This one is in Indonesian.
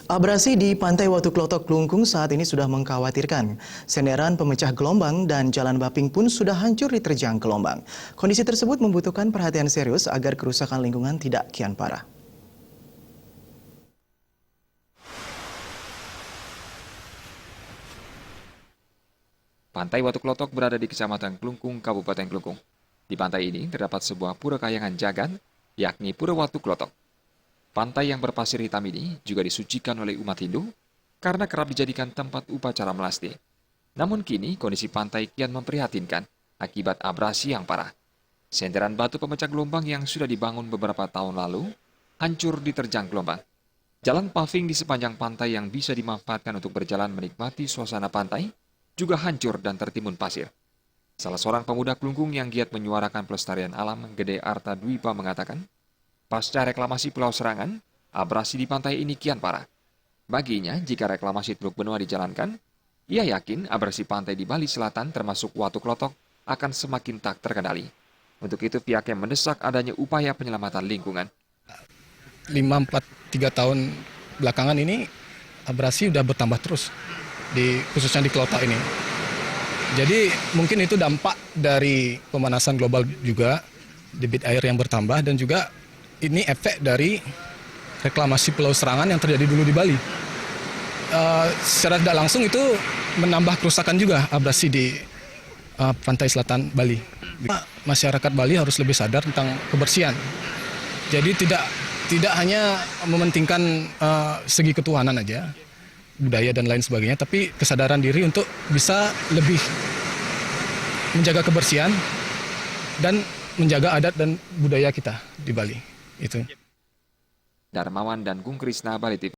Abrasi di Pantai Watu Klotok, Klungkung saat ini sudah mengkhawatirkan. Senderan pemecah gelombang dan jalan Baping pun sudah hancur diterjang gelombang. Kondisi tersebut membutuhkan perhatian serius agar kerusakan lingkungan tidak kian parah. Pantai Watu Klotok berada di Kecamatan Klungkung, Kabupaten Klungkung. Di pantai ini terdapat sebuah pura kayangan jagan, yakni Pura Watu Klotok. Pantai yang berpasir hitam ini juga disucikan oleh umat Hindu karena kerap dijadikan tempat upacara melasti. Namun kini kondisi pantai kian memprihatinkan akibat abrasi yang parah. Senderan batu pemecah gelombang yang sudah dibangun beberapa tahun lalu hancur diterjang gelombang. Jalan paving di sepanjang pantai yang bisa dimanfaatkan untuk berjalan menikmati suasana pantai juga hancur dan tertimbun pasir. Salah seorang pemuda Klungkung yang giat menyuarakan pelestarian alam, Gede Arta Dwipa mengatakan, pasca reklamasi Pulau Serangan, abrasi di pantai ini kian parah. Baginya, jika reklamasi Teluk Benoa dijalankan, ia yakin abrasi pantai di Bali Selatan termasuk Watu Klotok akan semakin tak terkendali. Untuk itu pihaknya mendesak adanya upaya penyelamatan lingkungan. 3 tahun belakangan ini abrasi udah bertambah terus, khususnya di Klotok ini. Jadi mungkin itu dampak dari pemanasan global juga, debit air yang bertambah, dan juga ini efek dari reklamasi Pulau Serangan yang terjadi dulu di Bali. Secara tidak langsung itu menambah kerusakan juga abrasi di pantai selatan Bali. Masyarakat Bali harus lebih sadar tentang kebersihan. Jadi tidak hanya mementingkan segi ketuhanan aja, budaya dan lain sebagainya, tapi kesadaran diri untuk bisa lebih menjaga kebersihan dan menjaga adat dan budaya kita di Bali. Itu. Darmawan dan Gung Krisna, Bali TV.